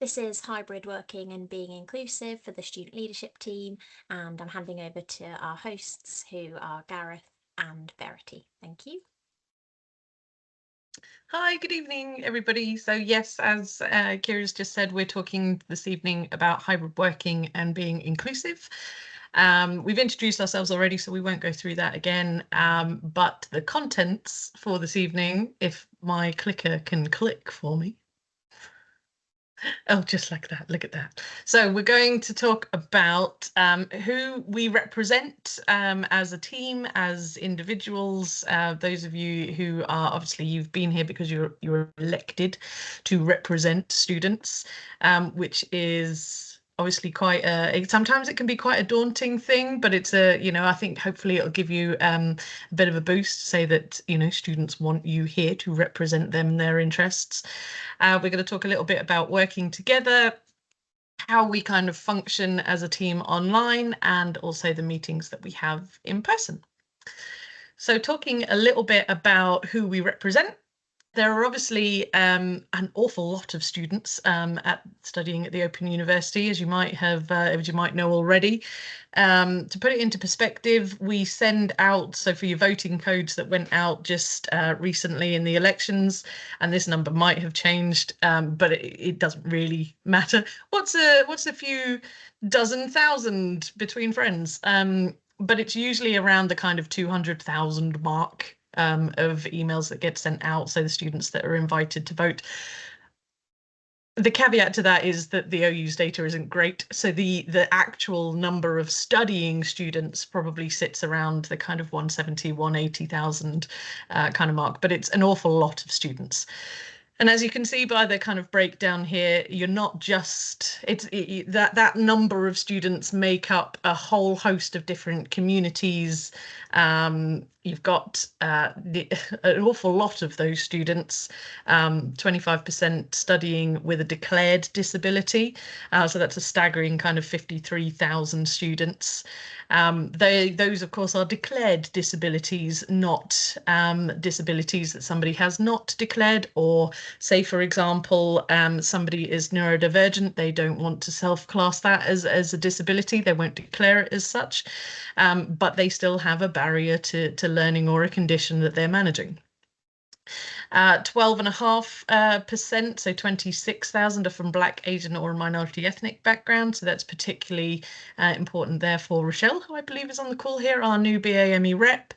This is hybrid working and being inclusive for the student leadership team, and I'm handing over to our hosts who are Gareth and Verity. Thank you. Hi, good evening, everybody. So yes, as Kira's just said, we're talking this evening about hybrid working and being inclusive. We've introduced ourselves already, so we won't go through that again. But the contents for this evening, if my clicker can click for me. Oh, just like that. Look at that. So we're going to talk about who we represent as a team, as individuals. Those of you who are obviously you've been here because you're elected to represent students, which is obviously quite sometimes it can be quite a daunting thing, but it's I think hopefully it'll give you a bit of a boost to say that students want you here to represent them and their interests. We're going to talk a little bit about working together, how we kind of function as a team online, and also the meetings that we have in person. So talking a little bit about who we represent. There are obviously an awful lot of students studying at the Open University, as you might know already. To put it into perspective, we send out, so for your voting codes that went out just recently in the elections, and this number might have changed, but it doesn't really matter. What's a few dozen thousand between friends? But it's usually around the kind of 200,000 mark of emails that get sent out, so the students that are invited to vote. The caveat to that is that the OU's data isn't great, so the actual number of studying students probably sits around the kind of 170, 180,000 kind of mark, but it's an awful lot of students. And as you can see by the kind of breakdown here, you're not just, that number of students make up a whole host of different communities. You've got an awful lot of those students, 25% studying with a declared disability. So that's a staggering kind of 53,000 students. Those, of course, are declared disabilities, not disabilities that somebody has not declared, or say, for example, somebody is neurodivergent, they don't want to self-class that as a disability, they won't declare it as such, but they still have a barrier to learning or a condition that they're managing. 12.5%, so 26,000 are from Black, Asian or minority ethnic background. So that's particularly important there for Rochelle, who I believe is on the call here, our new BAME rep.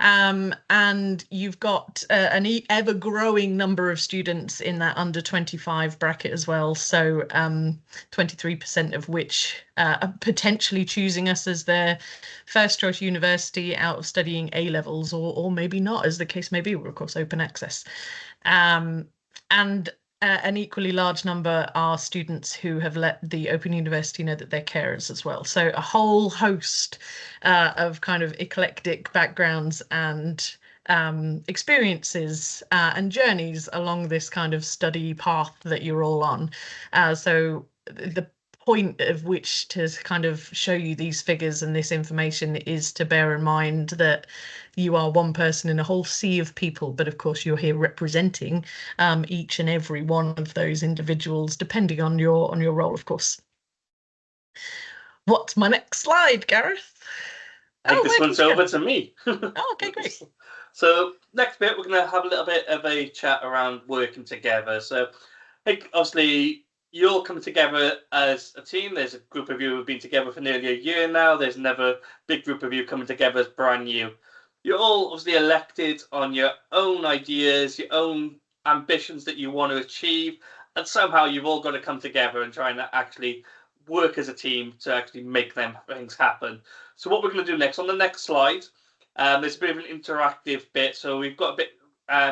And you've got an ever-growing number of students in that under 25 bracket as well. So 23% of which are potentially choosing us as their first choice university out of studying A-levels, or maybe not, as the case may be. We're, of course, open access. And an equally large number are students who have let the Open University know that they're carers as well. So a whole host of kind of eclectic backgrounds and experiences and journeys along this kind of study path that you're all on. So the point of which to kind of show you these figures and this information is to bear in mind that you are one person in a whole sea of people, but of course you're here representing each and every one of those individuals, depending on your role, of course. What's my next slide, Gareth? I think this one's over to me. Oh, okay, great. So next bit, we're going to have a little bit of a chat around working together. So I think obviously you're all coming together as a team. There's a group of you who've been together for nearly a year now. There's another big group of you coming together as brand new. You're all obviously elected on your own ideas, your own ambitions that you want to achieve, and somehow you've all got to come together and try and actually work as a team to actually make them things happen. So what we're going to do next, on the next slide, there's a bit of an interactive bit. So we've got a bit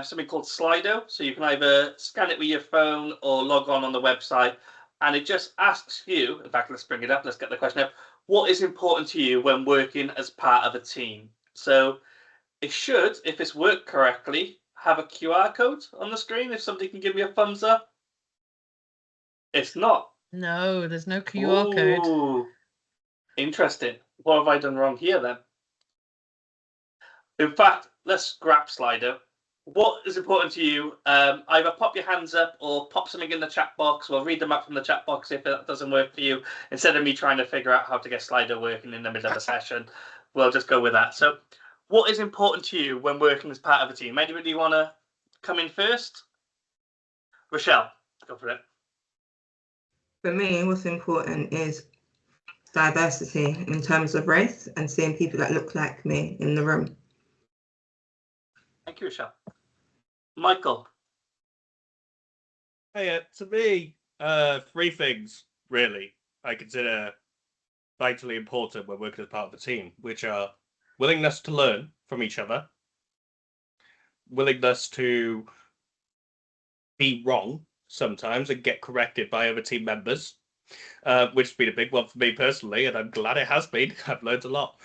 something called Slido. So you can either scan it with your phone or log on the website, and it just asks you, in fact, let's bring it up, let's get the question up, what is important to you when working as part of a team? So it should, if it's worked correctly, have a QR code on the screen, if somebody can give me a thumbs up. It's not. No, there's no QR code. Interesting. What have I done wrong here then? In fact, let's scrap Slido. what is important to you? Either pop your hands up or pop something in the chat box. We'll read them out from the chat box if that doesn't work for you. Instead of me trying to figure out how to get Slido working in the middle of a session, we'll just go with that. So what is important to you when working as part of a team? Anybody want to come in first? Rochelle, go for it. For me, what's important is diversity in terms of race and seeing people that look like me in the room. Thank you, Rochelle. Michael. Hey, to me, three things really I consider vitally important when working as part of a team, which are willingness to learn from each other, willingness to be wrong sometimes and get corrected by other team members, which has been a big one for me personally, and I'm glad it has been. I've learned a lot.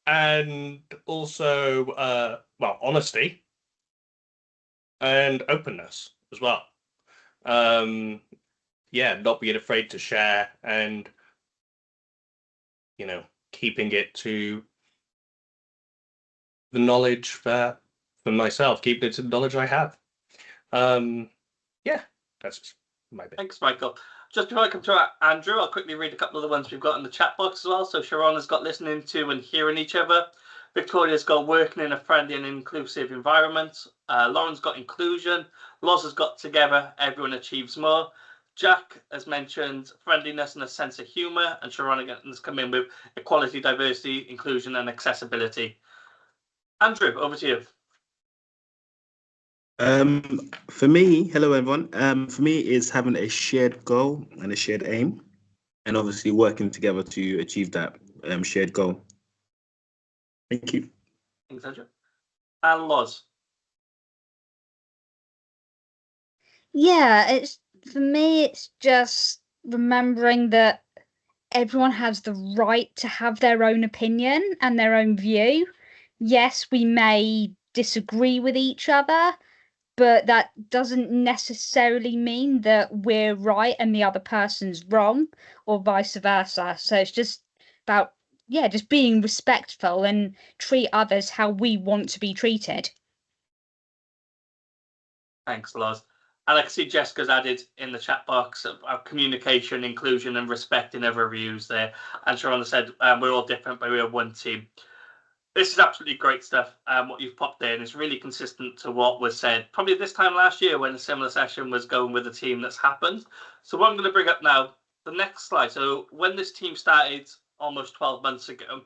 And also, well, honesty and openness as well. Yeah, not being afraid to share and, you know, keeping it to the knowledge that for myself, keeping it to the knowledge I have. Yeah, that's my bit. Thanks, Michael. Just before I come to Andrew, I'll quickly read a couple of the ones we've got in the chat box as well. So Sharon has got listening to and hearing each other. Victoria's got working in a friendly and inclusive environment. Lauren's got inclusion. Loz has got together, everyone achieves more. Jack has mentioned friendliness and a sense of humour. And Sharon has come in with equality, diversity, inclusion and accessibility. Andrew, over to you. For me, hello everyone. For me, is having a shared goal and a shared aim, and obviously working together to achieve that shared goal. Thank you. Thanks, Andrew. And Loz. Yeah, it's for me, it's just remembering that everyone has the right to have their own opinion and their own view. Yes, we may disagree with each other, but that doesn't necessarily mean that we're right and the other person's wrong, or vice versa. So it's just about, yeah, just being respectful and treat others how we want to be treated. Thanks, Loz. And I can see Jessica's added in the chat box of communication, inclusion, and respecting other views there. And Sharon said, we're all different, but we're one team. This is absolutely great stuff. What you've popped there, and it's really consistent to what was said probably this time last year when a similar session was going with a team that's happened. So what I'm going to bring up now, the next slide. So when this team started almost 12 months ago,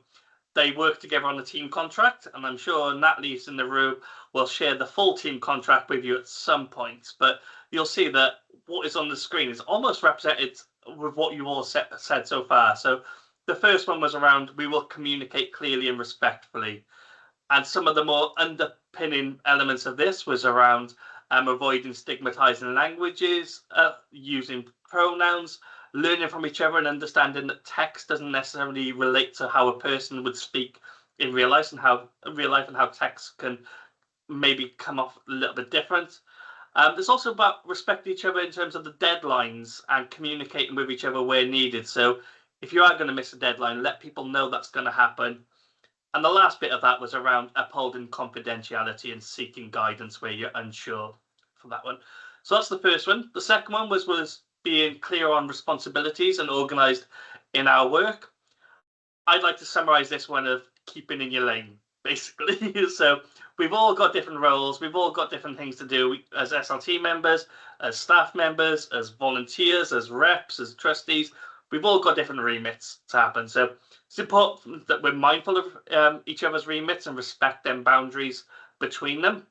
they worked together on a team contract, and I'm sure Natalie's in the room will share the full team contract with you at some point. But you'll see that what is on the screen is almost represented with what you all said so far. So the first one was around we will communicate clearly and respectfully. And some of the more underpinning elements of this was around avoiding stigmatizing languages, using pronouns, learning from each other and understanding that text doesn't necessarily relate to how a person would speak in real life and how text can maybe come off a little bit different. There's also about respecting each other in terms of the deadlines and communicating with each other where needed. So if you are going to miss a deadline, let people know that's going to happen. And the last bit of that was around upholding confidentiality and seeking guidance where you're unsure for that one. So that's the first one. The second one was being clear on responsibilities and organised in our work. I'd like to summarise this one of keeping in your lane, basically. So we've all got different roles. We've all got different things to do as SLT members, as staff members, as volunteers, as reps, as trustees. We've all got different remits to happen. So it's important that we're mindful of each other's remits and respect them boundaries between them.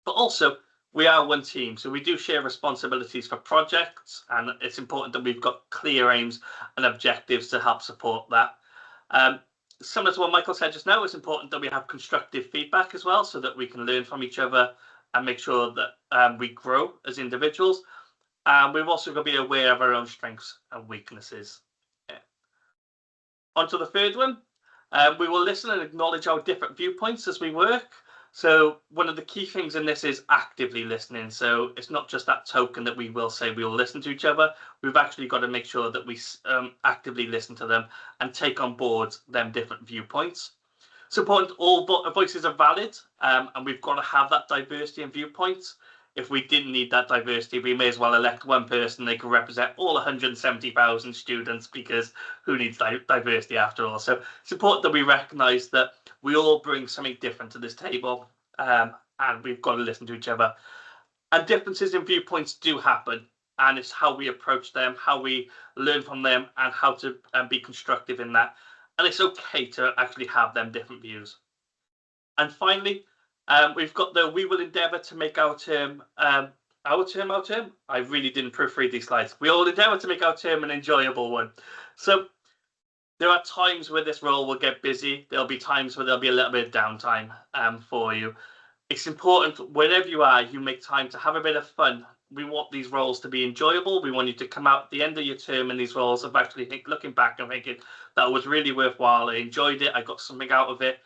But also, we are one team, so we do share responsibilities for projects, and it's important that we've got clear aims and objectives to help support that. Similar to what Michael said just now, it's important that we have constructive feedback as well, so that we can learn from each other and make sure that we grow as individuals. We've also got to be aware of our own strengths and weaknesses. Yeah. On to the third one. We will listen and acknowledge our different viewpoints as we work. So one of the key things in this is actively listening. So it's not just that token that we will say we will listen to each other. We've actually got to make sure that we actively listen to them and take on board them different viewpoints. It's important all voices are valid, and we've got to have that diversity in viewpoints. If we didn't need that diversity, we may as well elect one person. They can represent all 170,000 students, because who needs diversity after all? So it's important that we recognise that we all bring something different to this table, and we've got to listen to each other. And differences in viewpoints do happen, and it's how we approach them, how we learn from them, and how to be constructive in that. And it's okay to actually have them different views. And finally, we've got the we will endeavour to make our term. I really didn't proofread these slides. We all endeavour to make our term an enjoyable one. So there are times where this role will get busy. There'll be times where there'll be a little bit of downtime for you. It's important, wherever you are, you make time to have a bit of fun. We want these roles to be enjoyable. We want you to come out at the end of your term in these roles of actually looking back and thinking, that was really worthwhile. I enjoyed it. I got something out of it.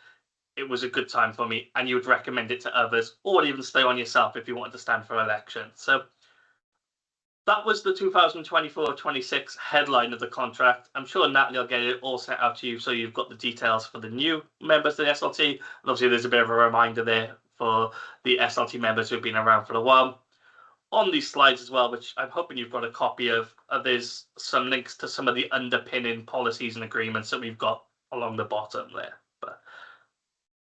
It was a good time for me. And you would recommend it to others, or even stay on yourself if you wanted to stand for election. So that was the 2024-26 headline of the contract. I'm sure Natalie will get it all sent out to you, so you've got the details for the new members of the SLT. And obviously there's a bit of a reminder there for the SLT members who've been around for a while. On these slides as well, which I'm hoping you've got a copy of, there's some links to some of the underpinning policies and agreements that we've got along the bottom there. But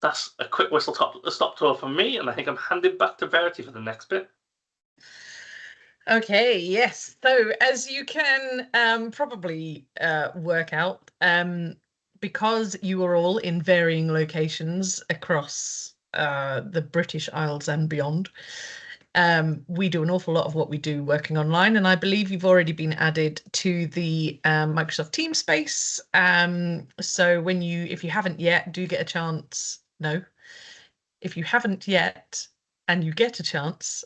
that's a quick stop tour from me, and I think I'm handing back to Verity for the next bit. Okay, yes. So as you can probably work out, because you are all in varying locations across the British Isles and beyond, we do an awful lot of what we do working online, and I believe you've already been added to the Microsoft Teams space. So if you haven't yet, do get a chance. No, if you haven't yet and you get a chance,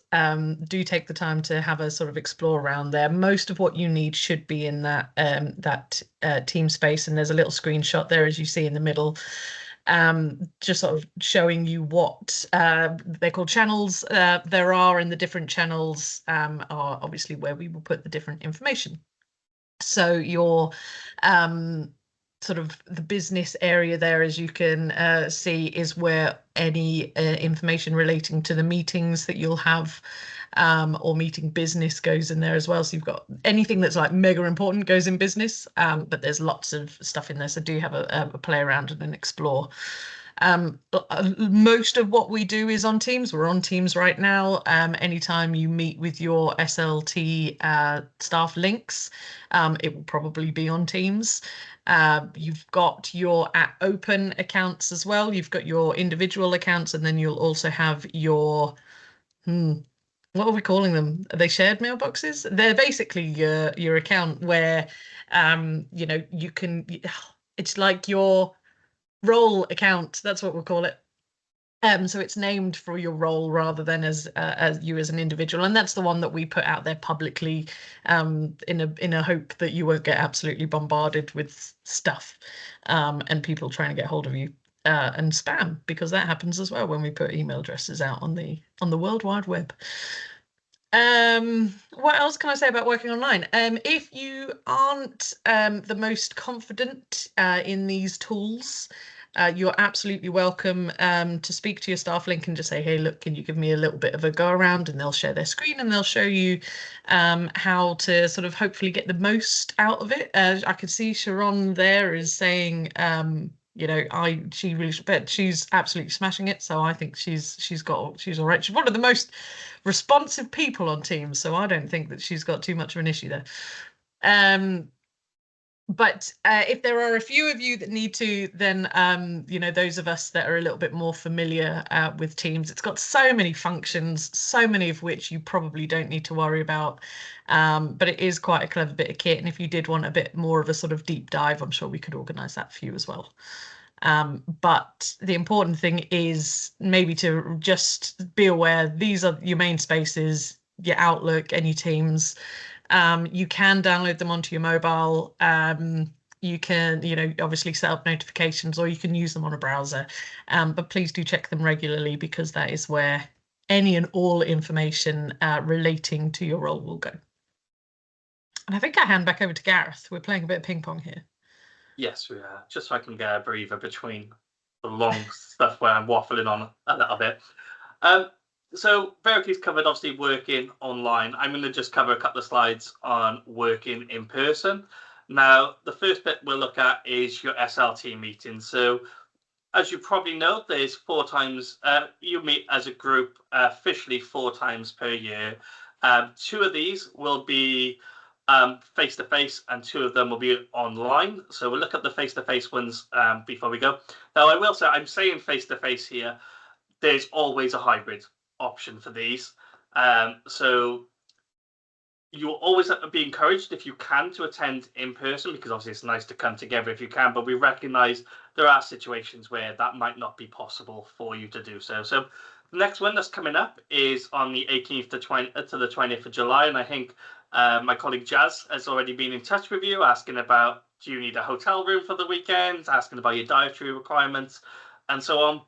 do take the time to have a sort of explore around there. Most of what you need should be in that team space, and there's a little screenshot there, as you see in the middle, just sort of showing you what they're called channels there are, and the different channels are obviously where we will put the different information. So your sort of the business area there, as you can see, is where any information relating to the meetings that you'll have or meeting business goes in there as well. So you've got anything that's like mega important goes in business, but there's lots of stuff in there. So do have a play around and explore. Most of what we do is on Teams. We're on Teams right now. Anytime you meet with your SLT staff links, it will probably be on Teams. You've got your @open accounts as well. You've got your individual accounts, and then you'll also have your what are we calling them? Are they shared mailboxes? They're basically your account where you know, you can, it's like your role account, that's what we'll call it. So it's named for your role rather than as you as an individual, and that's the one that we put out there publicly, in a hope that you won't get absolutely bombarded with stuff and people trying to get hold of you, and spam, because that happens as well when we put email addresses out on the World Wide Web. What else can I say about working online? If you aren't the most confident in these tools, you're absolutely welcome to speak to your staff link and just say, hey, look, can you give me a little bit of a go around? And they'll share their screen and they'll show you how to sort of hopefully get the most out of it. I can see Sharon there is saying, you know, she really, but she's absolutely smashing it. So I think she's all right. She's one of the most responsive people on Teams, so I don't think that she's got too much of an issue there. But if there are a few of you that need to, then you know, those of us that are a little bit more familiar with Teams, it's got so many functions, so many of which you probably don't need to worry about. But it is quite a clever bit of kit, and if you did want a bit more of a sort of deep dive, I'm sure we could organise that for you as well. But the important thing is maybe to just be aware these are your main spaces, your Outlook, any Teams. You can download them onto your mobile. You can, you know, obviously set up notifications, or you can use them on a browser. But please do check them regularly, because that is where any and all information relating to your role will go. And I think I hand back over to Gareth. We're playing a bit of ping pong here. Yes, we are. Just so I can get a breather between the long stuff where I'm waffling on a little bit. So Verity's covered obviously working online. I'm going to just cover a couple of slides on working in person. Now, the first bit we'll look at is your SLT meeting. So as you probably know, there's 4 times, you meet as a group officially 4 times per year. 2 of these will be face-to-face and 2 of them will be online. So we'll look at the face-to-face ones before we go. Now, I will say, I'm saying face-to-face here, there's always a hybrid option for these. So you'll always have to be encouraged if you can to attend in person, because obviously it's nice to come together if you can, but we recognize there are situations where that might not be possible for you to do so. So the next one that's coming up is on the 18th to the 20th of July, and I think my colleague Jazz has already been in touch with you, asking about, do you need a hotel room for the weekend, asking about your dietary requirements, and so on.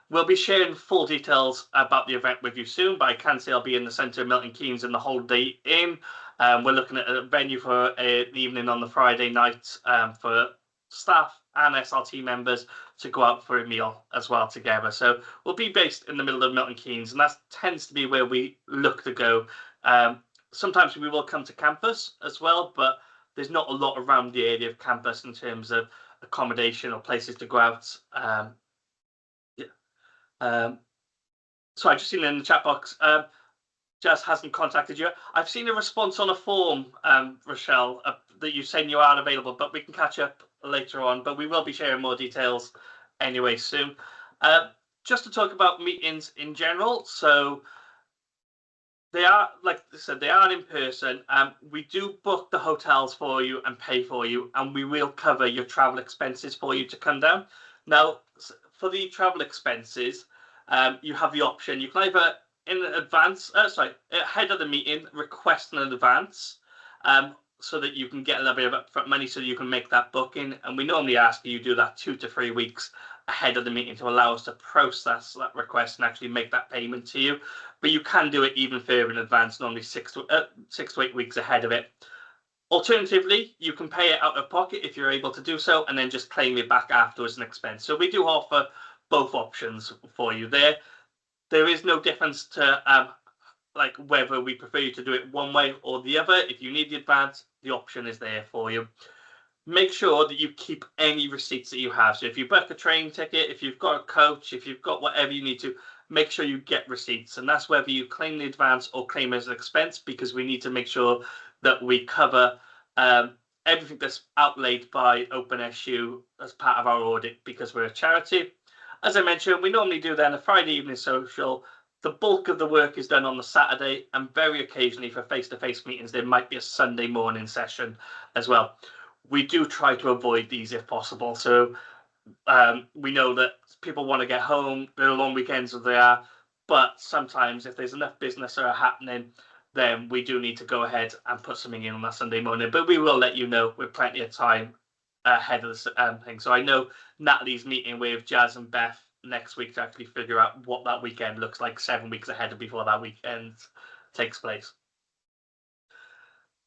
We'll be sharing full details about the event with you soon, but I can say I'll be in the centre of Milton Keynes in the Holiday Inn. We're looking at a venue for an evening on the Friday night for staff and SLT members to go out for a meal as well together. So we'll be based in the middle of Milton Keynes, and that tends to be where we look to go. Sometimes we will come to campus as well, but there's not a lot around the area of campus in terms of accommodation or places to go out. So I've just seen in the chat box, Jazz hasn't contacted you. I've seen a response on a form, Rochelle, that you saying you are available, but we can catch up later on. But we will be sharing more details anyway soon. Just to talk about meetings in general. So they are, like I said, they are in person. We do book the hotels for you and pay for you, and we will cover your travel expenses for you to come down. Now, for the travel expenses, you have the option. You can either in advance, ahead of the meeting, request in advance, so that you can get a little bit of upfront money so you can make that booking. And we normally ask you do that 2 to 3 weeks ahead of the meeting to allow us to process that request and actually make that payment to you. But you can do it even further in advance, normally 6 to 8 weeks ahead of it. Alternatively, you can pay it out of pocket if you're able to do so, and then just claim it back afterwards as an expense. So we do offer both options for you there. There is no difference to like whether we prefer you to do it one way or the other. If you need the advance, the option is there for you. Make sure that you keep any receipts that you have. So if you book a train ticket, if you've got a coach, if you've got whatever you need to, make sure you get receipts. And that's whether you claim the advance or claim as an expense, because we need to make sure that we cover everything that's outlaid by OpenSU as part of our audit, because we're a charity. As I mentioned, we normally do then a Friday evening social. The bulk of the work is done on the Saturday, and very occasionally for face-to-face meetings, there might be a Sunday morning session as well. We do try to avoid these if possible. So we know that people want to get home, there are long weekends as they are, but sometimes if there's enough business that are happening, then we do need to go ahead and put something in on that Sunday morning. But we will let you know with plenty of time ahead of the thing. So I know Natalie's meeting with Jazz and Beth next week to actually figure out what that weekend looks like 7 weeks ahead of before that weekend takes place.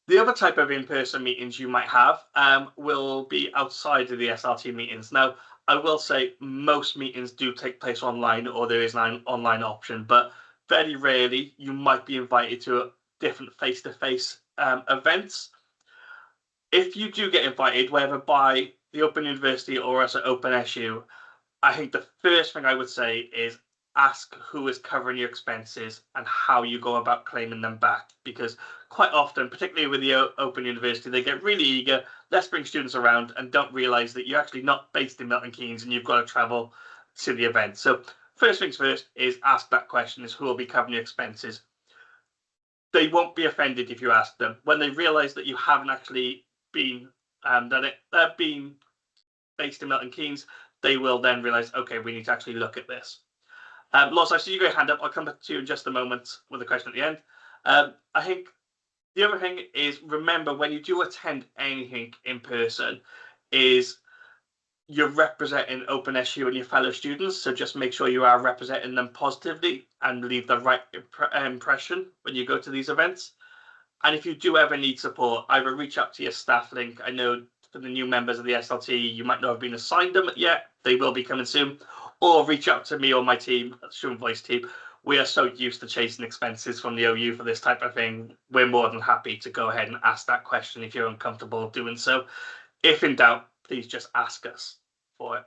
The other type of in-person meetings you might have will be outside of the SLT meetings. Now, I will say most meetings do take place online, or there is an online option, but very rarely you might be invited to different face-to-face events. If you do get invited, whether by the Open University or as an OpenSU, I think the first thing I would say is ask who is covering your expenses and how you go about claiming them back. Because quite often, particularly with the Open University, they get really eager, let's bring students around, and don't realise that you're actually not based in Milton Keynes and you've got to travel to the event. So first things first is ask that question, is who will be covering your expenses. They won't be offended if you ask them. When they realise that you haven't actually been been based in Milton Keynes, they will then realise, okay, we need to actually look at this. Loz, I see you got your hand up. I'll come back to you in just a moment with a question at the end. I think the other thing is, remember, when you do attend anything in person, is you're representing OpenSU and your fellow students. So just make sure you are representing them positively and leave the right impression when you go to these events. And if you do ever need support, either reach out to your staff link. I know for the new members of the SLT, you might not have been assigned them yet. They will be coming soon. Or reach out to me or my team, Student Voice team. We are so used to chasing expenses from the OU for this type of thing. We're more than happy to go ahead and ask that question if you're uncomfortable doing so. If in doubt, please just ask us for it.